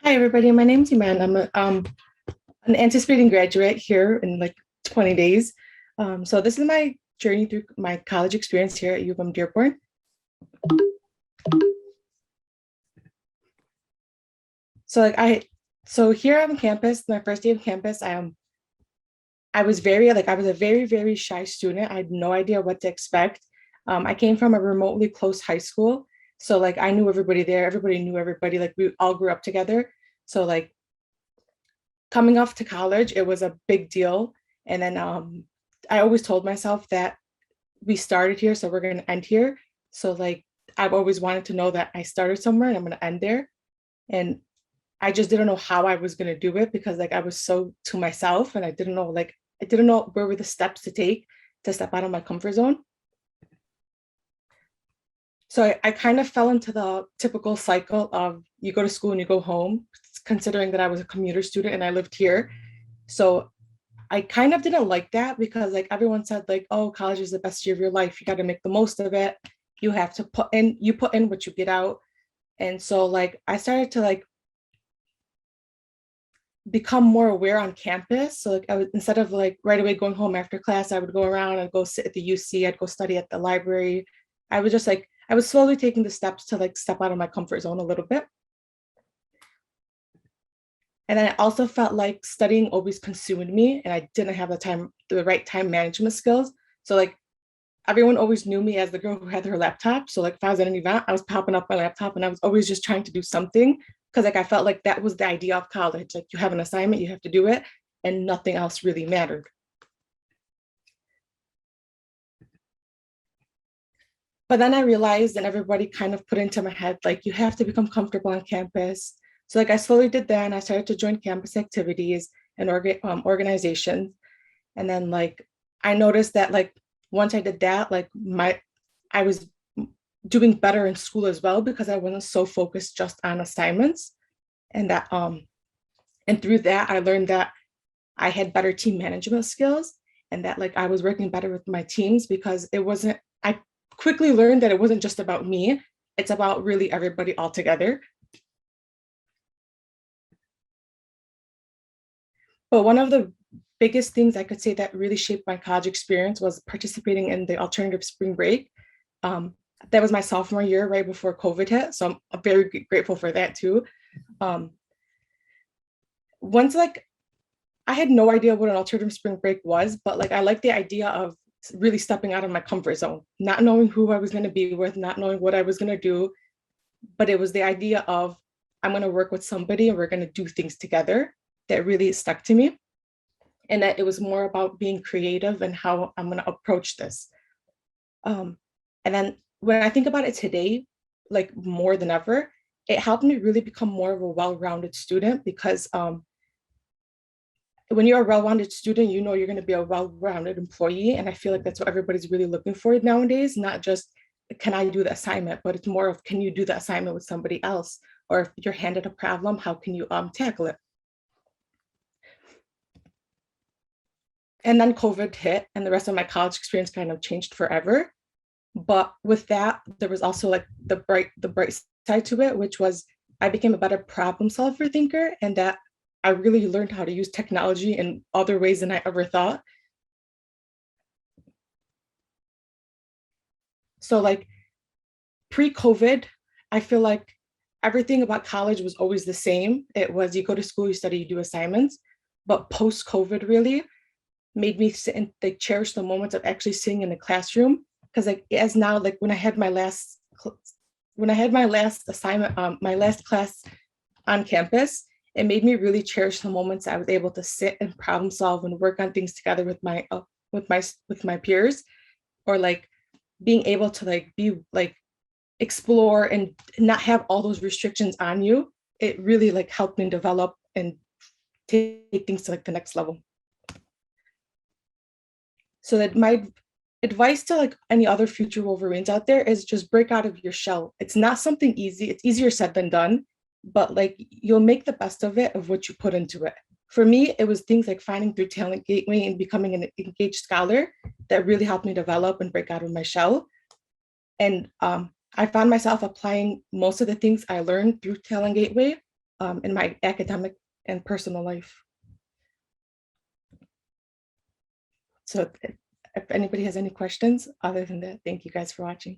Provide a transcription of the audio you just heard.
Hi, everybody. My name's Iman. I'm an anticipating graduate here in like 20 days. So this is my journey through my college experience here at U of M Dearborn. So like I, so here on campus, my first day of campus, I was a very shy student. I had no idea what to expect. I came from a remotely close high school, so like I knew everybody there. Everybody knew everybody. Like we all grew up together. So like coming off to college, it was a big deal. And then I always told myself that we started here, so we're going to end here. So like I've always wanted to know that I started somewhere and I'm going to end there. And I just didn't know how I was going to do it because like I was so to myself and I didn't know where were the steps to take to step out of my comfort zone. So I kind of fell into the typical cycle of you go to school and you go home, considering that I was a commuter student and I lived here. So I kind of didn't like that because like everyone said like, oh, college is the best year of your life. You got to make the most of it. You put in what you get out. And so like I started to like become more aware on campus. So like I would, instead of like right away going home after class, I would go around and go sit at the UC, I'd go study at the library. I was slowly taking the steps to like step out of my comfort zone a little bit. And then I also felt like studying always consumed me and I didn't have the right time management skills. So like everyone always knew me as the girl who had her laptop. So like if I was at an event, I was popping up my laptop and I was always just trying to do something because like I felt like that was the idea of college. Like you have an assignment, you have to do it, and nothing else really mattered. But then I realized, and everybody kind of put into my head, like you have to become comfortable on campus. So like I slowly did that, and I started to join campus activities and organizations. And then like I noticed that like once I did that, I was doing better in school as well because I wasn't so focused just on assignments. And and through that I learned that I had better team management skills and that like I was working better with my teams because it wasn't I quickly learned that it wasn't just about me, it's about really everybody all together. But one of the biggest things I could say that really shaped my college experience was participating in the alternative spring break. Um, that was my sophomore year, right before COVID hit. So I'm very grateful for that too. Um, once like I had no idea what an alternative spring break was, but like I like the idea of really stepping out of my comfort zone, not knowing who I was going to be with, not knowing what I was going to do, but it was the idea of I'm going to work with somebody and we're going to do things together that really stuck to me. And that it was more about being creative and how I'm going to approach this. Um, and then when I think about it today, like more than ever, it helped me really become more of a well-rounded student because when you're a well-rounded student, you know you're going to be a well-rounded employee. And I feel like that's what everybody's really looking for nowadays, not just can I do the assignment, but it's more of can you do the assignment with somebody else? Or if you're handed a problem, how can you tackle it? And then COVID hit and the rest of my college experience kind of changed forever. But with that, there was also like the bright side to it, which was I became a better problem solver thinker and that I really learned how to use technology in other ways than I ever thought. So like pre-COVID, I feel like everything about college was always the same. It was you go to school, you study, you do assignments. But post-COVID really made me sit and like cherish the moments of actually sitting in the classroom. Because like as now, like when I had my last assignment, my last class on campus, it made me really cherish the moments I was able to sit and problem solve and work on things together with my peers, or like being able to like be like explore and not have all those restrictions on you. It really like helped me develop and take things to like the next level. So that my advice to like any other future Wolverines out there is just break out of your shell. It's not something easy. It's easier said than done, but like you'll make the best of it of what you put into it. For me, it was things like finding through Talent Gateway and becoming an engaged scholar that really helped me develop and break out of my shell. And I found myself applying most of the things I learned through Talent Gateway in my academic and personal life. So if anybody has any questions other than that, thank you guys for watching.